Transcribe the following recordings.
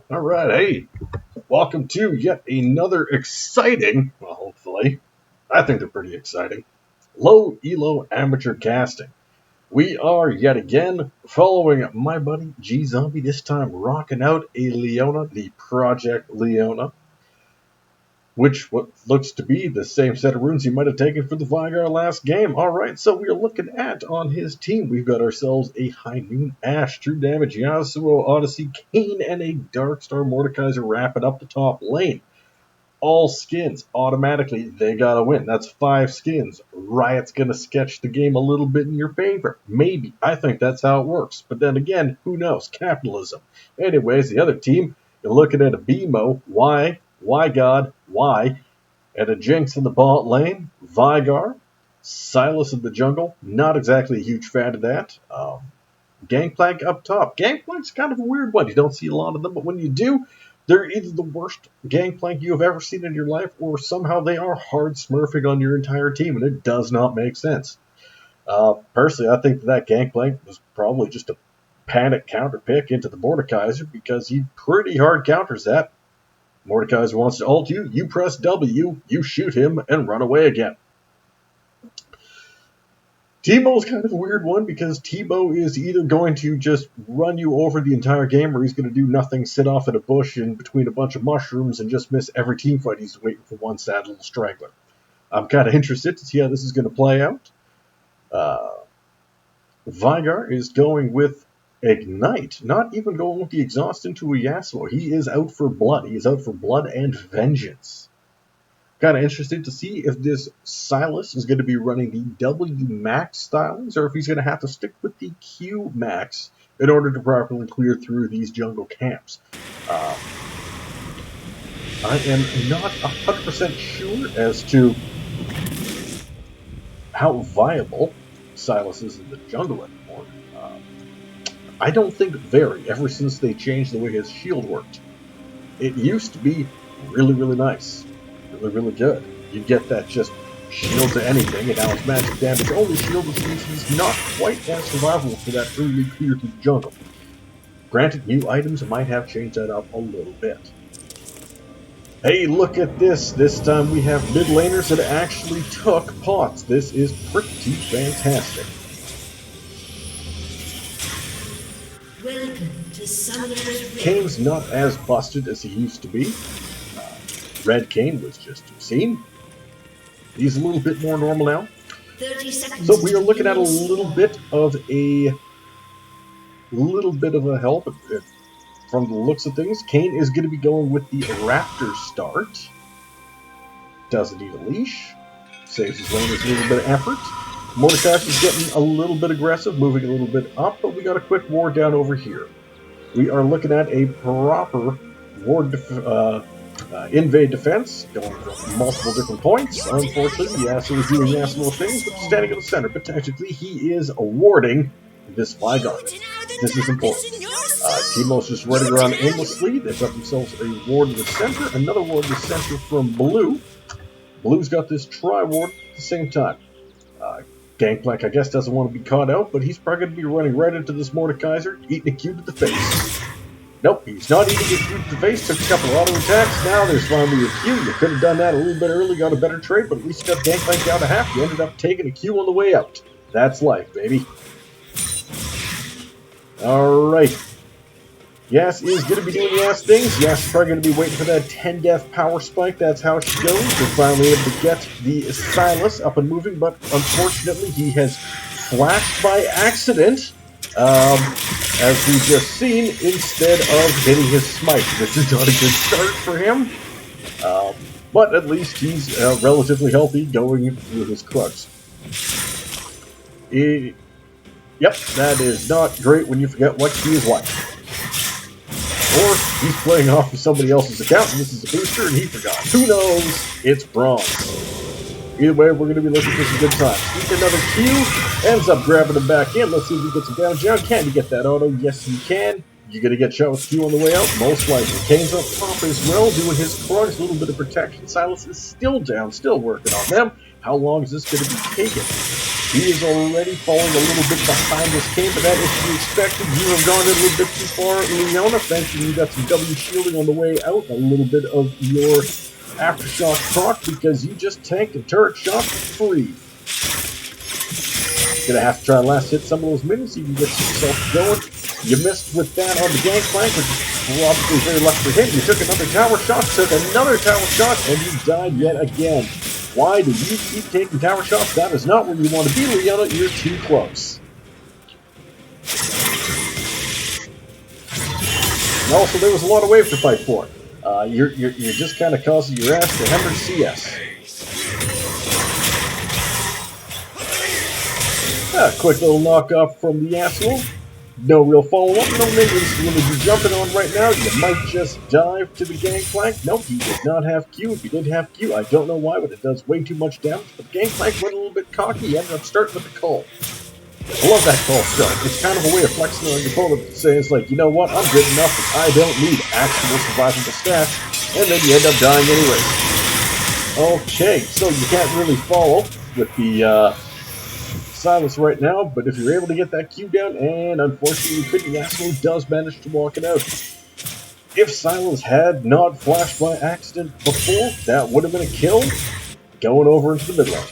Alright, hey, welcome to yet another exciting, well, hopefully, I think they're pretty exciting, low elo amateur casting. We are yet again following my buddy G Zombie, this time rocking out a Leona, the Project Leona, which what looks to be the same set of runes he might have taken for the Vigar last game. Alright, so we are looking at, on his team, we've got ourselves a High Noon Ash, True Damage Yasuo, Odyssey, Kane, and a Darkstar Mordekaiser wrapping up the top lane. All skins, automatically, they gotta win. That's 5 skins. Riot's gonna sketch the game a little bit in your favor. Maybe. I think that's how it works. But then again, who knows? Capitalism. Anyways, the other team, you're looking at a BMO. Why God? Why? And a Jinx in the bot lane. Vigar. Silas in the jungle. Not exactly a huge fan of that. Gangplank up top. Gangplank's kind of a weird one. You don't see a lot of them, but when you do, they're either the worst Gangplank you have ever seen in your life, or somehow they are hard smurfing on your entire team, and it does not make sense. Personally, I think that Gangplank was probably just a panic counter pick into the Mordekaiser, because he pretty hard counters that. Mordekaiser wants to ult you, you press W, you shoot him, and run away again. Teemo's kind of a weird one because Teemo is either going to just run you over the entire game or he's going to do nothing, sit off in a bush in between a bunch of mushrooms and just miss every team fight. He's waiting for one sad little straggler. I'm kind of interested to see how this is going to play out. Vigar is going with Ignite, not even going with the exhaust into a Yasuo. He is out for blood. He is out for blood and vengeance. Kind of interested to see if this Silas is going to be running the W max stylings or if he's going to have to stick with the Q max in order to properly clear through these jungle camps. I am not 100% sure as to how viable Silas is in the jungle anymore. I don't think very, ever since they changed the way his shield worked. It used to be really, really nice. Really good. You get that just shield to anything, and now it's magic damage only shield, which means he's not quite as survivable for that early clear through the jungle. Granted, new items might have changed that up a little bit. Hey, look at this. This time we have mid laners that actually took pots. This is pretty fantastic. Welcome to Sonorous. Kane's not as busted as he used to be. Red Kane was just seen. He's a little bit more normal now. 30 seconds. So we are looking at a little bit of a help from the looks of things. Kane is going to be going with the Raptor start. Doesn't need a leash. Saves his laners a little bit of effort. Mordekaiser is getting a little bit aggressive, moving a little bit up, but we got a quick ward down over here. We are looking at a proper ward invade defense, going from multiple different points. Unfortunately, Yasuo is doing Yasuo things, but standing in the center. But technically, he is warding this Vigar. This is important. Teemo's just running around aimlessly. They've got themselves a ward in the center, another ward in the center from Blue. Blue's got this tri-ward at the same time. Gangplank, I guess, doesn't want to be caught out, but he's probably going to be running right into this Mordekaiser, eating a Q to the face. Nope, he's not eating a Q to the face, took a couple auto attacks, now there's finally a Q. You could have done that a little bit early, got a better trade, but at least you got Gangplank down to half. You ended up taking a Q on the way out. That's life, baby. Alright. Yas is going to be doing Yas things. Yas is probably going to be waiting for that 10 death power spike. That's how she goes. We're finally able to get the Silas up and moving, but unfortunately he has flashed by accident. As we've just seen, instead of hitting his smite. This is not a good start for him. But at least he's relatively healthy going through his Krugs. Yep, that is not great when you forget what he is like. Or he's playing off of somebody else's account and this is a booster and he forgot. Who knows? It's bronze. Either way, we're going to be looking for some good times. Sneak another Q, ends up grabbing him back in. Let's see if we get some damage down. Can you get that auto? Yes, you can. You're going to get shot with Q on the way out? Most likely. Kane's up top as well, doing his Krugs, a little bit of protection. Silas is still down, still working on them. How long is this going to be taking? He is already falling a little bit behind this Kane, but that is to be expected. You have gone a little bit too far, Leona. Thankfully, you got some W shielding on the way out, a little bit of your aftershock proc because you just tanked a turret shot free. Gonna have to try and last hit some of those minions so you can get yourself going. You missed with that on the gangplank, which is probably very lucky for him. You took another tower shot, and you died yet again. Why do you keep taking tower shots? That is not where you want to be, Leona. You're too close. And also, there was a lot of wave to fight for. You're just kind of causing your ass to hemorrhage CS. A quick little knockoff from the asshole. No real follow-up, no minions to be jumping on right now. You might just dive to the gangplank. Nope, he does not have Q. If he did have Q, I don't know why, but it does way too much damage. But the gangplank went a little bit cocky. He ended up starting with the call. I love that call start. It's kind of a way of flexing on your opponent, saying it's like, you know what, I'm good enough, but I don't need actual survivable stats. And then you end up dying anyways. Okay, so you can't really follow with the Silas right now, but if you're able to get that Q down, and unfortunately you couldn't, Yasuo does manage to walk it out. If Silas had not flashed by accident before, that would have been a kill going over into the mid lane.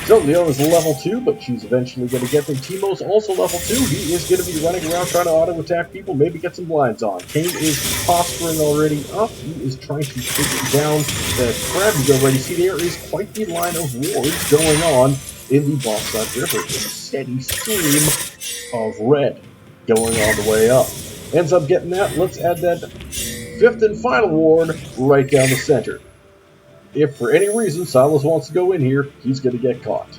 So Leona's level 2, but she's eventually going to get there. Teemo's also level 2. He is going to be running around trying to auto-attack people, maybe get some blinds on. Kane is posturing already up. He is trying to take down the crab. You already see there is quite the line of wards going on in the Boston River. A steady stream of red going all the way up. Ends up getting that. Let's add that 5th and final ward right down the center. If for any reason Silas wants to go in here, he's going to get caught.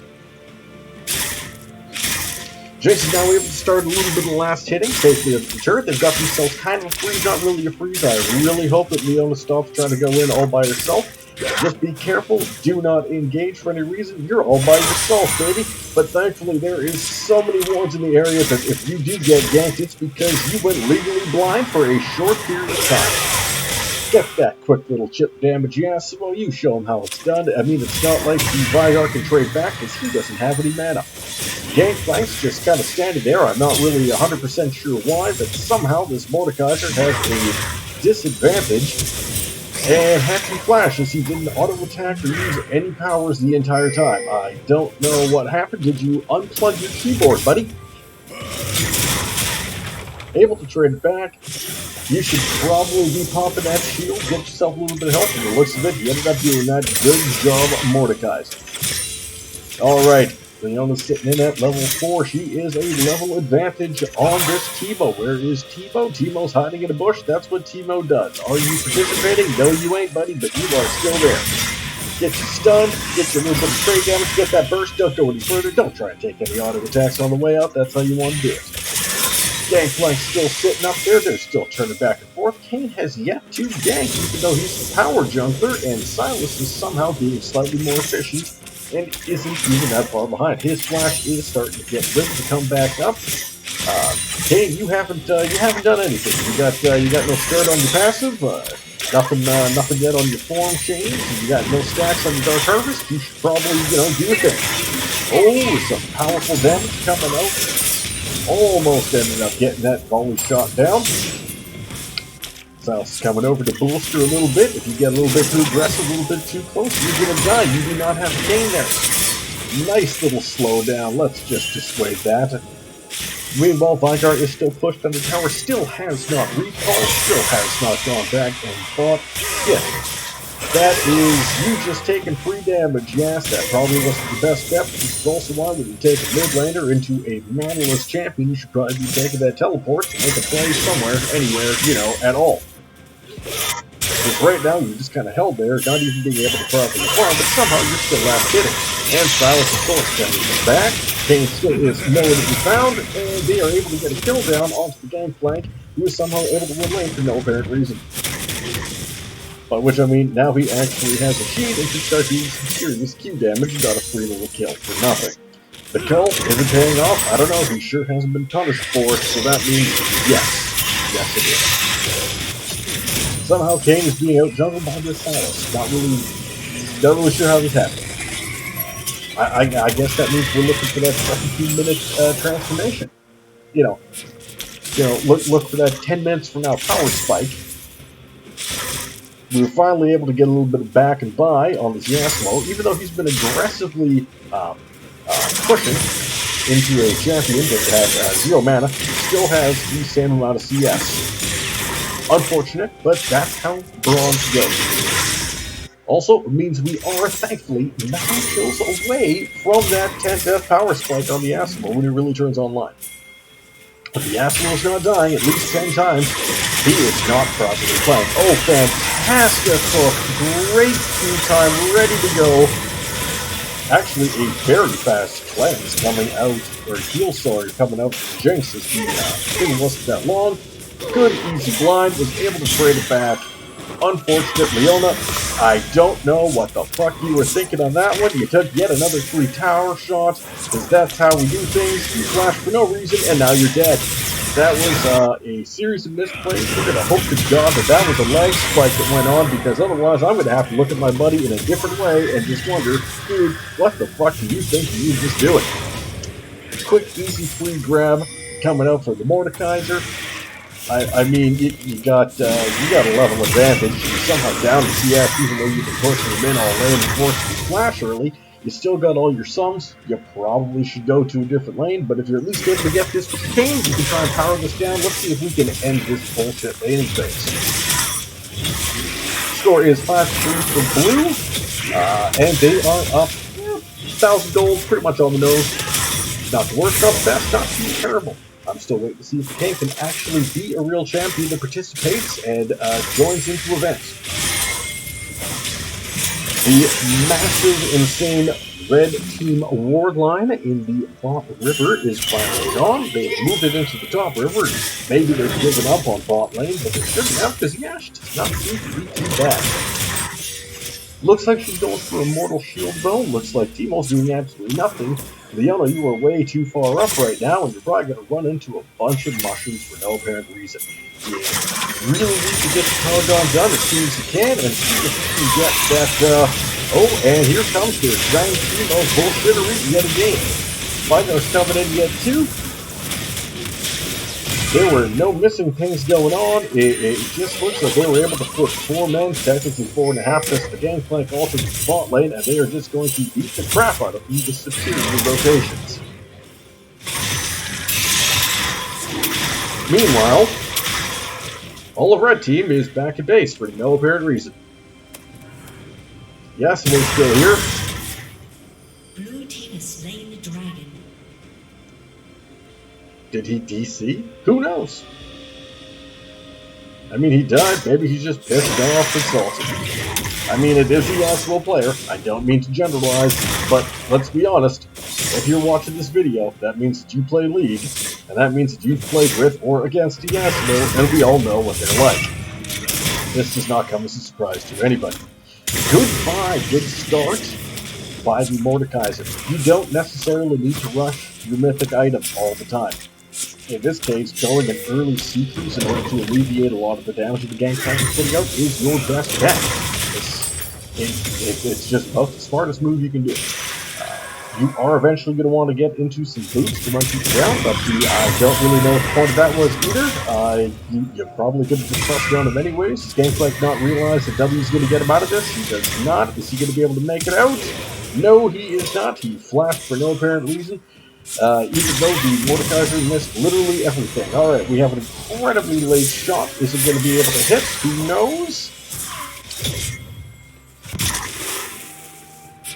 Jason's now able to start a little bit of the last hitting safely of the turret. They've got themselves kind of a freeze, not really a freeze. I really hope that Leona stops trying to go in all by herself. Just be careful. Do not engage for any reason. You're all by yourself, baby. But thankfully, there is so many wards in the area that if you do get ganked, it's because you went legally blind for a short period of time. Get that quick little chip damage, yes. Well, you show him how it's done. I mean, it's not like the Vigar can trade back because he doesn't have any mana. Gangplank's just kind of standing there. I'm not really 100% sure why, but somehow this Mordekaiser has a disadvantage and has to flash as he didn't auto-attack or use any powers the entire time. I don't know what happened. Did you unplug your keyboard, buddy? Able to trade it back. You should probably be popping that shield, get yourself a little bit of help. From the looks of it, you ended up doing that. Good job, Mordekaiser. Alright, Leona's sitting in at level 4. She is a level advantage on this Teemo. Where is Teemo? Teemo's hiding in a bush. That's what Teemo does. Are you participating? No, you ain't, buddy, but you are still there. Get you stunned, get your little bit of trade damage, get that burst, don't go any further. Don't try and take any auto attacks on the way out. That's how you want to do it. Gangplank's still sitting up there. They're still turning back and forth. Kane has yet to gank, even though he's the power jungler, and Silas is somehow being slightly more efficient and isn't even that far behind. His flash is starting to get ready to come back up. Kane, you haven't done anything. You got no skirt on your passive. Nothing yet on your form change. You got no stacks on your Dark Harvest. You should probably do your thing. Oh, some powerful damage coming out. Almost ended up getting that volley shot down. Silas is coming over to bolster a little bit. If you get a little bit too aggressive, a little bit too close, you're going to die. You do not have Kane there. Nice little slow down. Let's just dissuade that. Meanwhile, Vigar is still pushed on the tower, still has not recalled, still has not gone back and fought. Yeah. That is you just taking free damage, yes, that probably wasn't the best step. This is also why when you take a mid laner into a manaless champion, you should probably be taking that teleport to make a play somewhere, anywhere, at all. Because right now you're just kind of held there, not even being able to properly farm, but somehow you're still last hitting. And Silas, of course, coming back. Kane still is nowhere to be found, and they are able to get a kill down onto the gangplank, who is somehow able to win lane for no apparent reason. By which I mean, now he actually has a sheet and can start doing some serious Q damage and got a free little kill for nothing. The kill isn't paying off. I don't know, he sure hasn't been punished for it, so that means yes. Yes, it is. Somehow Kane is being out-jungled by this Silas. Not really Not really sure how this happened. I guess that means we're looking for that 17-minute transformation. You know, look for that 10 minutes from now power spike. We were finally able to get a little bit of back and buy on this Yasuo, even though he's been aggressively pushing into a champion that has 0 mana, still has the same amount of CS. Unfortunate, but that's how bronze goes. Also, it means we are, thankfully, 9 kills away from that 10-death power spike on the Yasuo when it really turns online. But the Yasuo is not dying at least 10 times. He is not properly playing. Oh, fantastic hook. Great Q time, ready to go. Actually, a very fast cleanse coming out, or heal, sorry, coming out from Jinx as the thing wasn't that long. Good, easy blind, was able to trade it back. Unfortunate, Leona, I don't know what the fuck you were thinking on that one. You took yet another 3 tower shots, because that's how we do things. You flash for no reason, and now you're dead. That was a series of misplays. We're going to hope to God that that was a lag spike that went on, because otherwise I'm going to have to look at my buddy in a different way and just wonder, dude, what the fuck do you think you were just doing? Quick, easy, free grab coming out for the Mordekaiser. I mean, you got a level advantage. You're somehow down in CS, even though you've been pushing them in all lane and forcing to flash early. You still got all your sums. You probably should go to a different lane, but if you're at least able to get this with King, you can try and power this down. Let's see if we can end this bullshit laning phase. Score is 5-3 for blue, and they are up 1,000 gold, pretty much on the nose. Not the worst, not the best, not too terrible. I'm still waiting to see if the King can actually be a real champion that participates and joins into events. The massive, insane red team ward line in the bot river is finally gone. They've moved it into the top river. Maybe they've given up on bot lane, but they shouldn't have, because Yash does not seem to be too bad. Looks like she's going for a mortal shield though. Looks like Teemo's doing absolutely nothing. Leona, you are way too far up right now, and you're probably going to run into a bunch of mushrooms for no apparent reason. You really need to get the Paragon done as soon as you can, and see if you can get that, oh, and here comes the giant team of bullshittery yet again. Spino's coming in yet too. There were no missing things going on. It just looks like they were able to put 4 men, technically 4.5, just the gangplank also to the bot lane, and they are just going to beat the crap out of you with superior rotations. Meanwhile, all of red team is back at base for no apparent reason. Yasuo's still here. Blue team has slain the dragon. Did he DC? Who knows? I mean, he died. Maybe he's just pissed off and salty. I mean, it is a Yasuo player. I don't mean to generalize, but let's be honest. If you're watching this video, that means that you play League, and that means that you've played with or against a Yasuo, and we all know what they're like. This does not come as a surprise to anybody. Goodbye, good start by the Mordekaiser. You don't necessarily need to rush your mythic item all the time. In this case, going an early C-Cruise in order to alleviate a lot of the damage of the gangplank is putting out is your best bet. It's just about the smartest move you can do. You are eventually going to want to get into some boots to run people down, but I don't really know what the point of that was either. You probably could have just pressed down him anyways. Does Gangplank not realize that W is going to get him out of this? He does not. Is he going to be able to make it out? No, he is not. He flashed for no apparent reason. Even though the Mordekaiser missed literally everything. Alright, we have an incredibly late shot. Is it going to be able to hit? Who knows?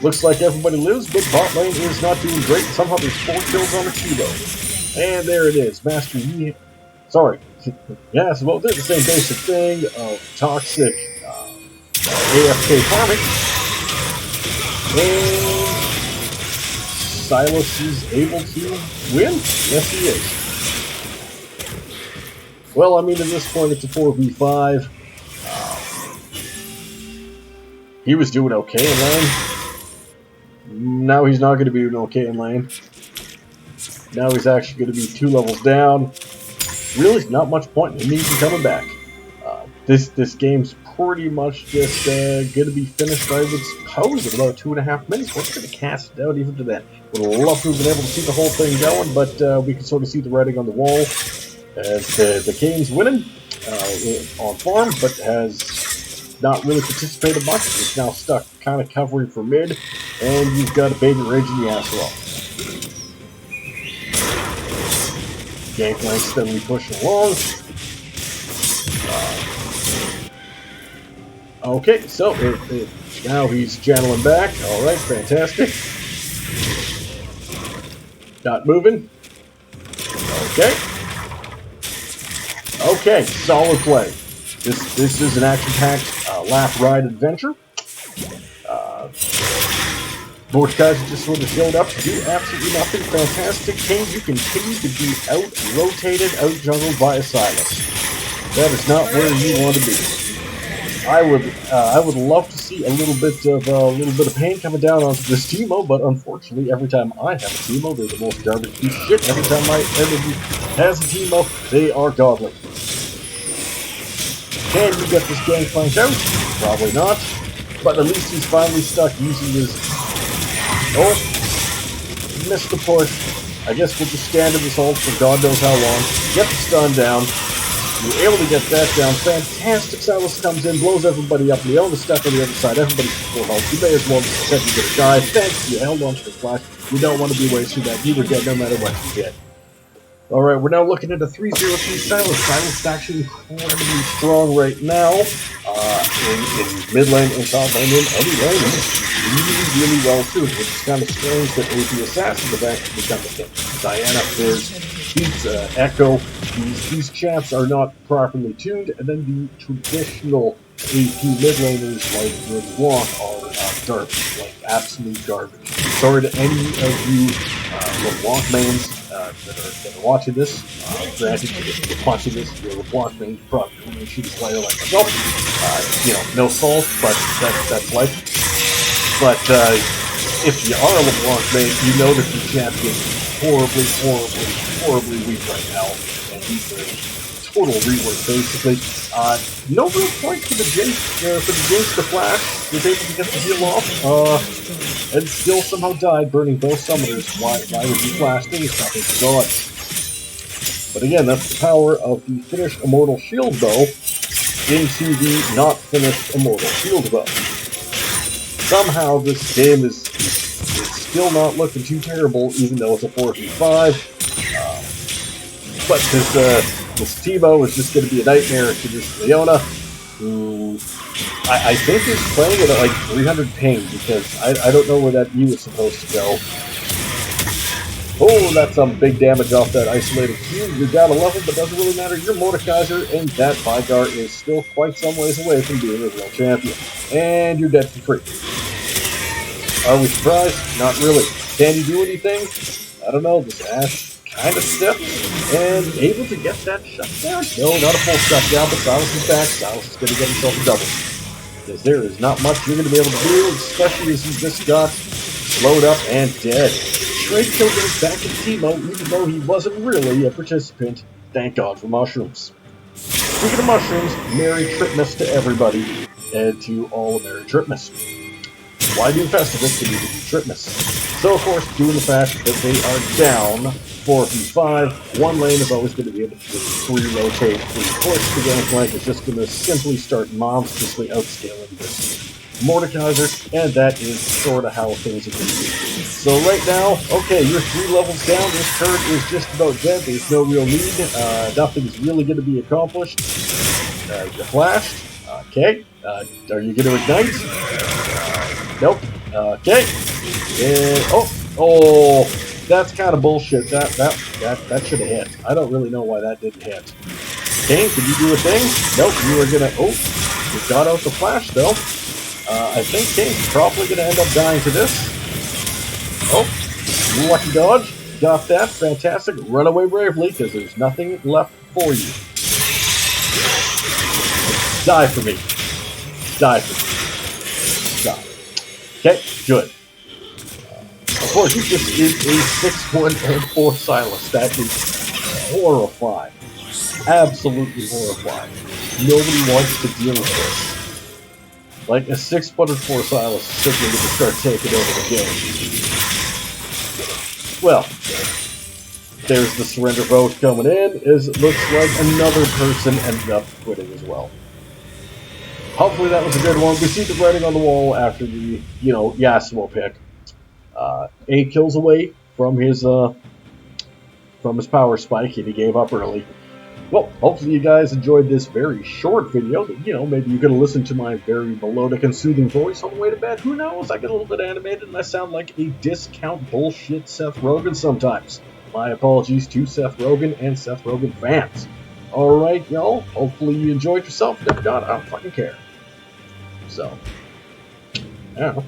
Looks like everybody lives, but bot lane is not doing great. Somehow there's 4 kills on a Cheeto. And there it is. Master Yi. Sorry. Yes, well, they're the same basic thing of toxic AFK farming. And Silas is able to win? Yes, he is. Well, I mean, at this point, it's a 4v5. He was doing okay in lane. Now he's not going to be doing okay in lane. Now he's actually going to be 2 levels down. Really, not much point in him even coming back. This game's pretty much just going to be finished, I would suppose, in about 2.5 minutes. We're going to cast it out even to that. Would love to have been able to see the whole thing going, but we can sort of see the writing on the wall as the Kane's winning on farm, but has not really participated much. It's now stuck kind of covering for mid, and you've got a baby rage in the ass roll. Gangplank steadily pushing along. Okay, so now he's channeling back. All right, fantastic. Not moving. Okay. Okay, solid play. This is an action-packed lap ride adventure. Mordekaiser just sort of showed up to do absolutely nothing. Fantastic. King, you continue to be out-rotated, out-jungled by a Silas. That is not where you want to be. I would love to see a little bit of pain coming down onto this Teemo, but unfortunately, every time I have a Teemo, they're the most garbage piece of shit. Every time my enemy has a Teemo, they are godly. Can you get this Gangplank out? Probably not. But at least he's finally stuck using his... Oh! Missed the push. I guess we'll just stand in this hold for God knows how long. Get the stun down. You're able to get that down. Fantastic. Silas comes in, blows everybody up. Leona's stuck on the other side. Everybody's full health. You may as well just set you get a die. Thanks. You held on to the flash. You don't want to be wasting that. You were dead no matter what you did. Alright, we're now looking at a 3-0 to Silas. Silas is actually incredibly strong right now. In mid lane and top lane and any lane. Really well too. It's kind of strange that AP Assassin have actually become a thing. Diana, Fizz, Echo, these champs are not properly tuned, and then the traditional AP mid laners like LeBlanc are garbage, like absolute garbage. Sorry to any of you LeBlanc mains that are watching this. Granted, if you're watching this, you're a LeBlanc main, probably going to shoot a player like myself. No fault, but that's life. But if you are a LeBlanc main, you know that the champion is horribly weak right now, and he's a total rework basically. No real point for the Jinx to flash. Was able to get the heal off, and still somehow died, burning both summoners. Why would you flash? There's nothing to go on. But again, that's the power of the finished Immortal Shield Bow into the not finished Immortal Shield Bow. Somehow this game is still not looking too terrible, even though it's a 4v5. But this Teemo is just going to be a nightmare to this Leona, who I think is playing it at like 300 ping, because I don't know where that E was supposed to go. Oh, that's some big damage off that isolated Q. You're down 11, but doesn't really matter. You're Mordekaiser, and that Vygar is still quite some ways away from being a real champion. And you're dead for free. Are we surprised? Not really. Can you do anything? I don't know. This Ashe kind of stiff and able to get that shutdown. No, not a full shutdown, but Silas is back. Silas is going to get himself a double. Because there is not much you're going to be able to do, especially as he just got slowed up and dead. Trade kill goes back to Teemo, even though he wasn't really a participant. Thank God for mushrooms. Speaking of mushrooms, Merry Tripmas to everybody, and to all of Merry Tripmas. Why do Festivus to do Tripmas? So, of course, due to the fact that they are down 4v5, one lane is always going to be able to just rotate. Of course, the Gangplank is just going to simply start monstrously outscaling this Mordekaiser, and that is sort of how things are going to be. So right now, okay, you're 3 levels down. This turret is just about dead. There's no real need. Nothing's really going to be accomplished. You flashed. Okay. Are you going to ignite? Nope. Okay. Oh, that's kind of bullshit. That should have hit. I don't really know why that didn't hit. Kane, can you do a thing? Nope. You were gonna. Oh, you got out the flash though. I think Kane's probably gonna end up dying to this. Oh, lucky dodge. Got that. Fantastic. Run away bravely, because there's nothing left for you. Die for me. Die for me. Die. Okay, good. Of course, he just is a 6-1 and 4 Silas. That is horrifying. Absolutely horrifying. Nobody wants to deal with this. Like, a 604 Silas is simply going to start taking over the game. Well, there's the surrender vote coming in. It looks like another person ended up quitting as well. Hopefully that was a good one. We see the writing on the wall after the, Yasuo pick. 8 kills away from his power spike, and he gave up early. Well, hopefully you guys enjoyed this very short video. Maybe you could have listened to my very melodic and soothing voice on the way to bed. Who knows? I get a little bit animated and I sound like a discount bullshit Seth Rogen sometimes. My apologies to Seth Rogen and Seth Rogen fans. Alright, y'all. Hopefully you enjoyed yourself. If not, I don't fucking care. So, I don't know.